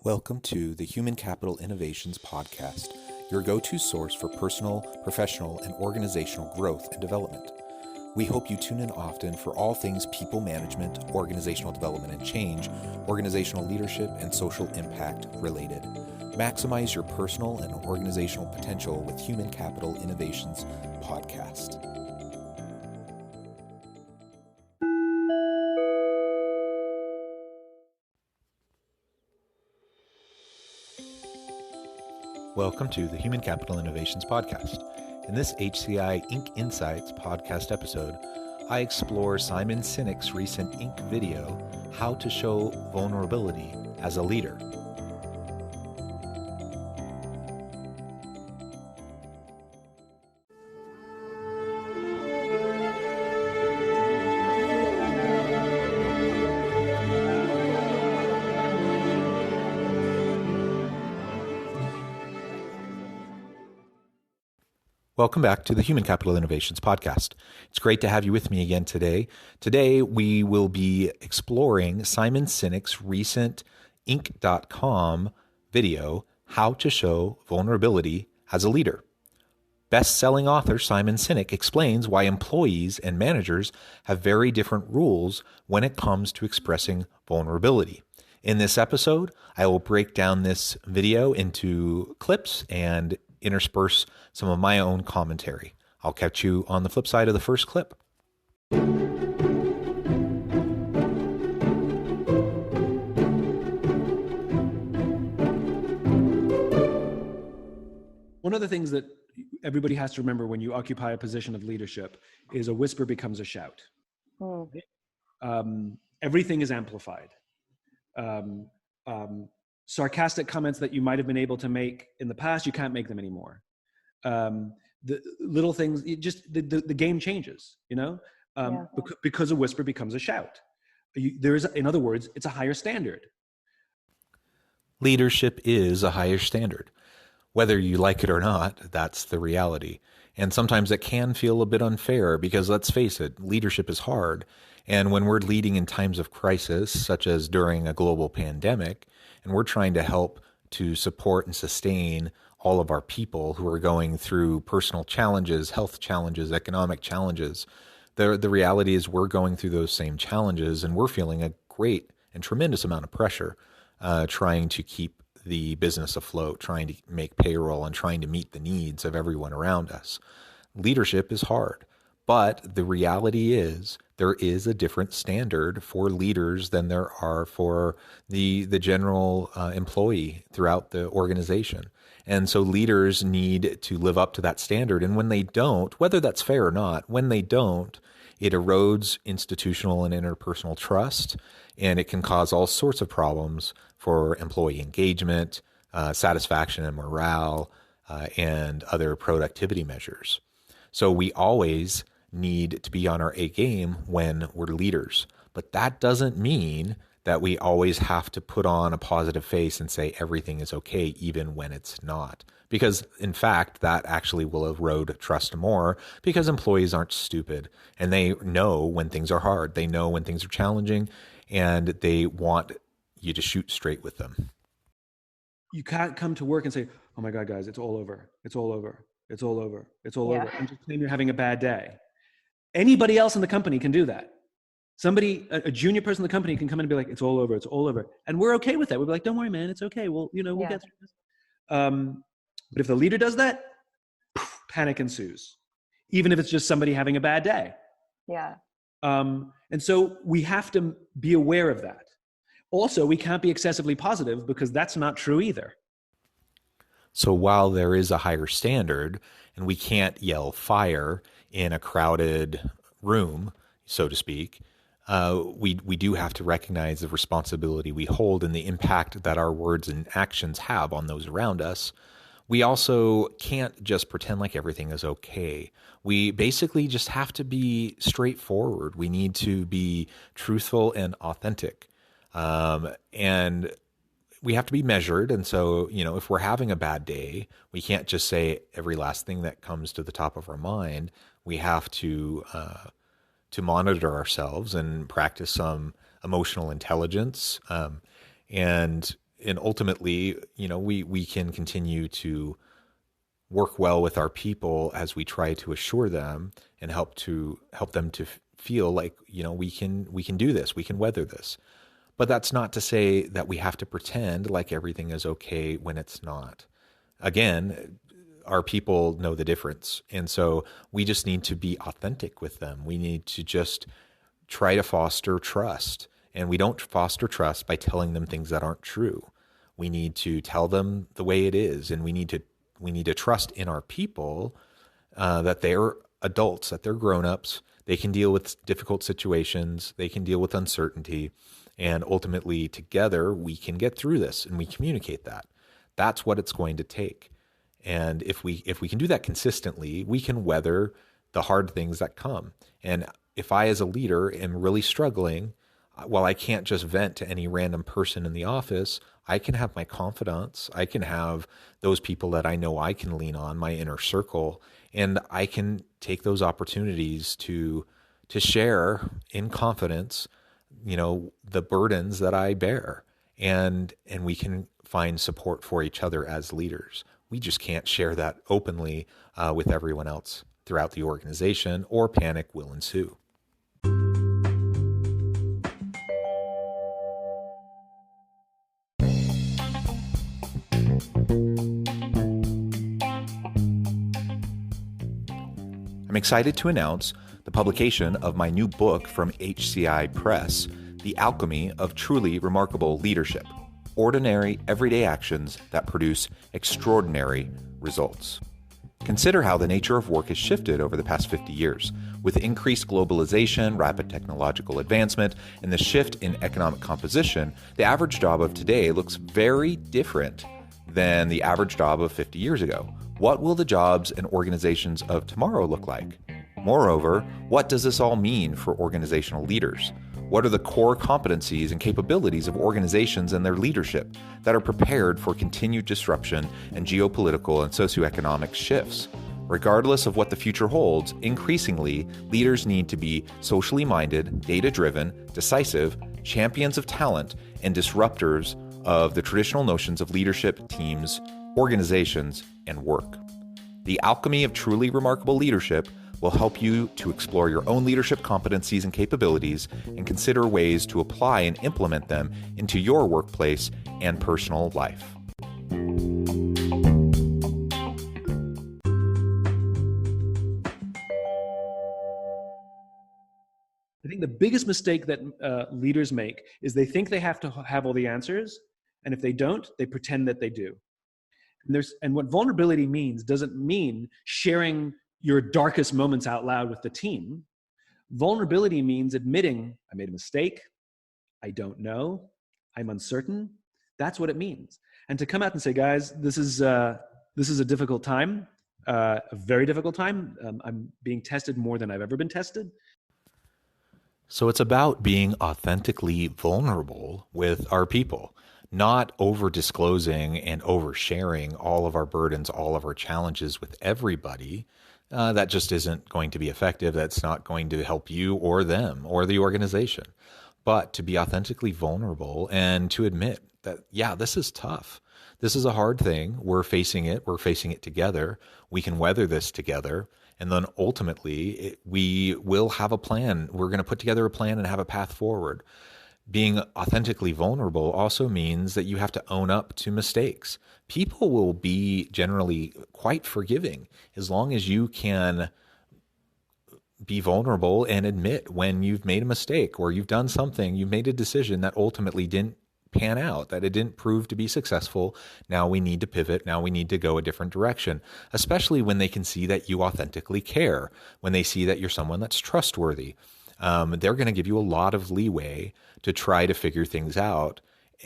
Welcome to the Human Capital Innovations Podcast, your go-to source for personal, professional, and organizational growth and development. We hope you tune in often for all things people management, organizational development and change, organizational leadership, and social impact related. Maximize your personal and organizational potential with Human Capital Innovations Podcast. Welcome to the Human Capital Innovations Podcast. In this HCI Inc. Insights podcast episode, I explore Simon Sinek's recent Inc. video, How to Show Vulnerability as a Leader. Welcome back to the Human Capital Innovations Podcast. It's great to have you with me again today. Today, we will be exploring Simon Sinek's recent Inc.com video, How to Show Vulnerability as a Leader. Best-selling author Simon Sinek explains why employees and managers have very different rules when it comes to expressing vulnerability. In this episode, I will break down this video into clips and intersperse some of my own commentary. I'll catch you on the flip side of the first clip. One of the things that everybody has to remember when you occupy a position of leadership is a whisper becomes a shout. Everything is amplified. Sarcastic comments that you might have been able to make in the past, you can't make them anymore. The little things, the game changes, because a whisper becomes a shout. In other words, it's a higher standard. Leadership is a higher standard. Whether you like it or not, that's the reality. And sometimes it can feel a bit unfair because, let's face it, leadership is hard. And when we're leading in times of crisis, such as during a global pandemic, and we're trying to help to support and sustain all of our people who are going through personal challenges, health challenges, economic challenges, the reality is we're going through those same challenges and we're feeling a great and tremendous amount of pressure trying to keep the business afloat, trying to make payroll and trying to meet the needs of everyone around us. Leadership is hard, but the reality is there is a different standard for leaders than there are for the general employee throughout the organization. And so leaders need to live up to that standard. And when they don't, whether that's fair or not, when they don't, it erodes institutional and interpersonal trust, and it can cause all sorts of problems for employee engagement, satisfaction and morale, and other productivity measures. So we always need to be on our A game when we're leaders. But that doesn't mean that we always have to put on a positive face and say everything is okay, even when it's not. Because in fact, that actually will erode trust more because employees aren't stupid and they know when things are hard. They know when things are challenging and they want you to shoot straight with them. You can't come to work and say, oh my God, guys, it's all over. It's all over. It's all over. It's all over. And just claim you're having a bad day. Anybody else in the company can do that. Somebody, a junior person in the company can come in and be like, it's all over. It's all over. And we're okay with that. We'll be like, don't worry, man. It's okay. We'll get through this. But if the leader does that, panic ensues, even if it's just somebody having a bad day. Yeah. And so we have to be aware of that. Also, we can't be excessively positive because that's not true either. So while there is a higher standard and we can't yell fire in a crowded room, so to speak, we do have to recognize the responsibility we hold and the impact that our words and actions have on those around us. We also can't just pretend like everything is okay. We basically just have to be straightforward. We need to be truthful and authentic. And we have to be measured. And so, if we're having a bad day, we can't just say every last thing that comes to the top of our mind. We have to monitor ourselves and practice some emotional intelligence. And and ultimately, we can continue to work well with our people as we try to assure them and help them to feel like, we can do this, we can weather this. But that's not to say that we have to pretend like everything is okay when it's not. Again, our people know the difference. And so we just need to be authentic with them. We need to just try to foster trust. And we don't foster trust by telling them things that aren't true. We need to tell them the way it is. And we need to trust in our people that they're adults, that they're grown-ups. They can deal with difficult situations. They can deal with uncertainty. And ultimately, together, we can get through this, and we communicate that. That's what it's going to take. And if we can do that consistently, we can weather the hard things that come. And if I, as a leader, am really struggling, well, I can't just vent to any random person in the office. I can have my confidants. I can have those people that I know I can lean on, my inner circle, and I can take those opportunities to share in confidence, the burdens that I bear, and we can find support for each other as leaders. We just can't share that openly with everyone else throughout the organization, or panic will ensue. I'm excited to announce the publication of my new book from HCI Press, The Alchemy of Truly Remarkable Leadership: Ordinary, Everyday Actions That Produce Extraordinary Results. Consider how the nature of work has shifted over the past 50 years. With increased globalization, rapid technological advancement, and the shift in economic composition, the average job of today looks very different than the average job of 50 years ago. What will the jobs and organizations of tomorrow look like? Moreover, what does this all mean for organizational leaders? What are the core competencies and capabilities of organizations and their leadership that are prepared for continued disruption and geopolitical and socioeconomic shifts? Regardless of what the future holds, increasingly, leaders need to be socially minded, data-driven, decisive, champions of talent, and disruptors of the traditional notions of leadership, teams, organizations, and work. The Alchemy of Truly Remarkable Leadership will help you to explore your own leadership competencies and capabilities and consider ways to apply and implement them into your workplace and personal life. I think the biggest mistake that leaders make is they think they have to have all the answers, and if they don't, they pretend that they do. And what vulnerability means doesn't mean sharing your darkest moments out loud with the team. Vulnerability means admitting, I made a mistake, I don't know, I'm uncertain. That's what it means. And to come out and say, guys, this is a difficult time, a very difficult time. I'm being tested more than I've ever been tested. So it's about being authentically vulnerable with our people, not over disclosing and oversharing all of our burdens, all of our challenges with everybody. That just isn't going to be effective. That's not going to help you or them or the organization. But to be authentically vulnerable and to admit that, yeah, this is tough. This is a hard thing. We're facing it. We're facing it together. We can weather this together. And then ultimately, we will have a plan. We're going to put together a plan and have a path forward. Being authentically vulnerable also means that you have to own up to mistakes. People will be generally quite forgiving as long as you can be vulnerable and admit when you've made a mistake or you've done something, you've made a decision that ultimately didn't pan out, that it didn't prove to be successful. Now we need to pivot. Now we need to go a different direction, especially when they can see that you authentically care, when they see that you're someone that's trustworthy. They're going to give you a lot of leeway to try to figure things out.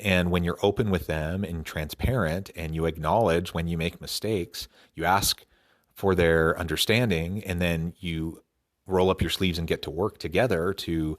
And when you're open with them and transparent and you acknowledge when you make mistakes, you ask for their understanding, and then you roll up your sleeves and get to work together to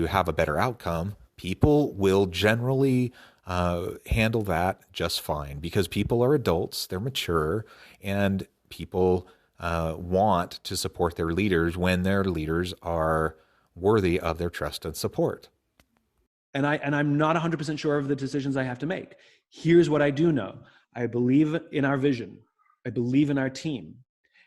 have a better outcome, people will generally handle that just fine, because people are adults, they're mature, and people want to support their leaders when their leaders are worthy of their trust and support. And I'm not 100% sure of the decisions I have to make. Here's what I do know. I believe in our vision. I believe in our team.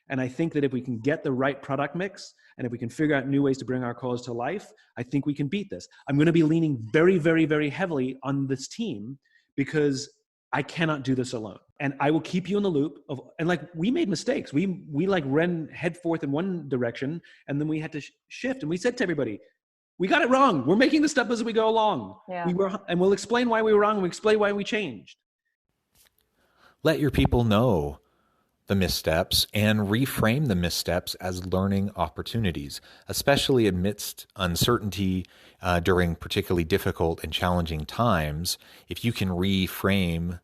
And I think that if we can get the right product mix, and if we can figure out new ways to bring our cause to life, I think we can beat this. I'm going to be leaning very, very, very heavily on this team because I cannot do this alone. And I will keep you in the loop of, and like, we made mistakes. We like ran head forth in one direction, and then we had to shift. And we said to everybody, we got it wrong. We're making this up as we go along. Yeah. And we'll explain why we were wrong, and we'll explain why we changed. Let your people know the missteps and reframe the missteps as learning opportunities, especially amidst uncertainty during particularly difficult and challenging times. If you can reframe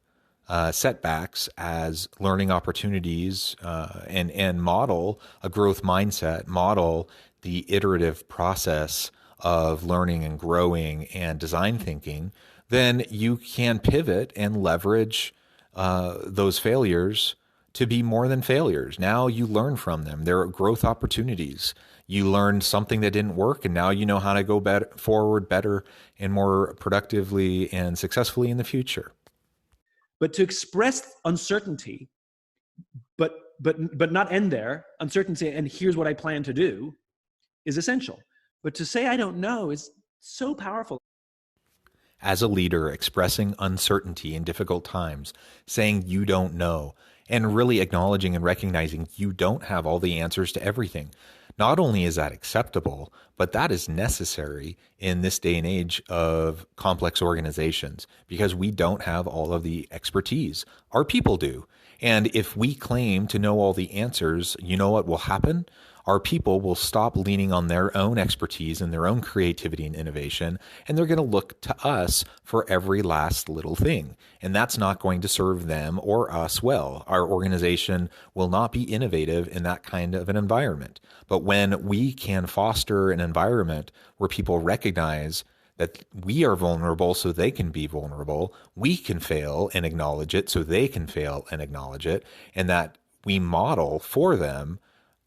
setbacks as learning opportunities and model a growth mindset, model the iterative process of learning and growing and design thinking, then you can pivot and leverage those failures to be more than failures. Now you learn from them. There are growth opportunities. You learned something that didn't work, and now you know how to go forward better and more productively and successfully in the future. But to express uncertainty, but not end there, uncertainty, and here's what I plan to do, is essential. But to say I don't know is so powerful. As a leader, expressing uncertainty in difficult times, saying you don't know, and really acknowledging and recognizing you don't have all the answers to everything. Not only is that acceptable, but that is necessary in this day and age of complex organizations, because we don't have all of the expertise. Our people do. And if we claim to know all the answers, you know what will happen? Our people will stop leaning on their own expertise and their own creativity and innovation, and they're going to look to us for every last little thing. And that's not going to serve them or us well. Our organization will not be innovative in that kind of an environment. But when we can foster an environment where people recognize that we are vulnerable so they can be vulnerable, we can fail and acknowledge it so they can fail and acknowledge it, and that we model for them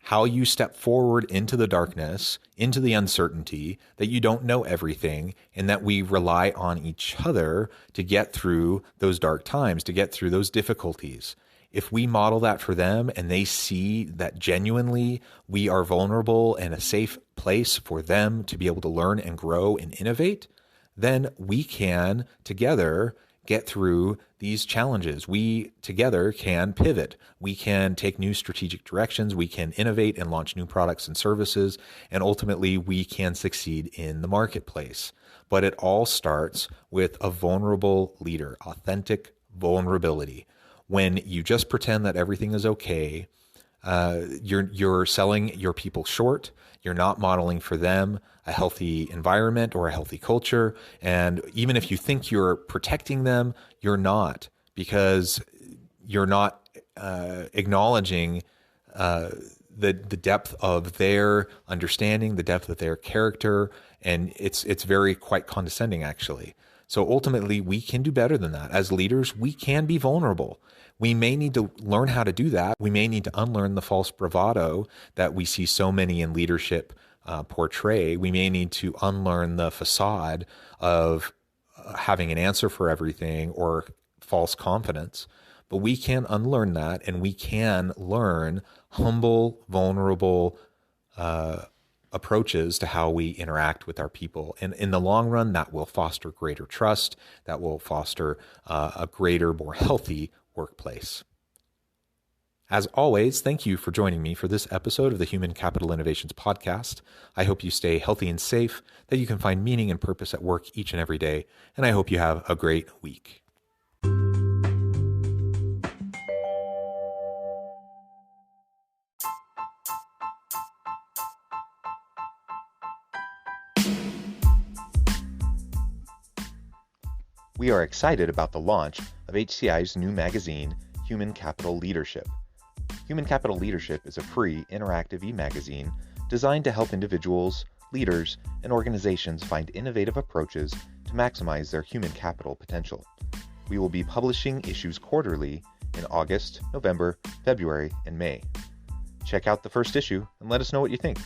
how you step forward into the darkness, into the uncertainty, that you don't know everything, and that we rely on each other to get through those dark times, to get through those difficulties. If we model that for them and they see that genuinely we are vulnerable and a safe place for them to be able to learn and grow and innovate, then we can together get through these challenges. We together can pivot. We can take new strategic directions. We can innovate and launch new products and services. And ultimately, we can succeed in the marketplace. But it all starts with a vulnerable leader, authentic vulnerability. When you just pretend that everything is okay, you're selling your people short. You're not modeling for them a healthy environment or a healthy culture. And even if you think you're protecting them, you're not, because you're not acknowledging the depth of their understanding, the depth of their character. And it's very quite condescending, actually. So ultimately, we can do better than that. As leaders, we can be vulnerable. We may need to learn how to do that. We may need to unlearn the false bravado that we see so many in leadership portray. We may need to unlearn the facade of having an answer for everything or false confidence. But we can unlearn that, and we can learn humble, vulnerable approaches to how we interact with our people. And in the long run, that will foster greater trust. That will foster a greater, more healthy workplace. As always, thank you for joining me for this episode of the Human Capital Innovations Podcast. I hope you stay healthy and safe, that you can find meaning and purpose at work each and every day, and I hope you have a great week. We are excited about the launch of HCI's new magazine, Human Capital Leadership. Human Capital Leadership is a free, interactive e-magazine designed to help individuals, leaders, and organizations find innovative approaches to maximize their human capital potential. We will be publishing issues quarterly in August, November, February, and May. Check out the first issue and let us know what you think.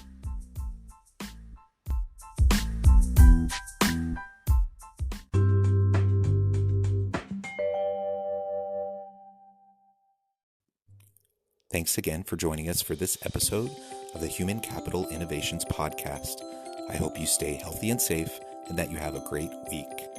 Thanks again for joining us for this episode of the Human Capital Innovations Podcast. I hope you stay healthy and safe and that you have a great week.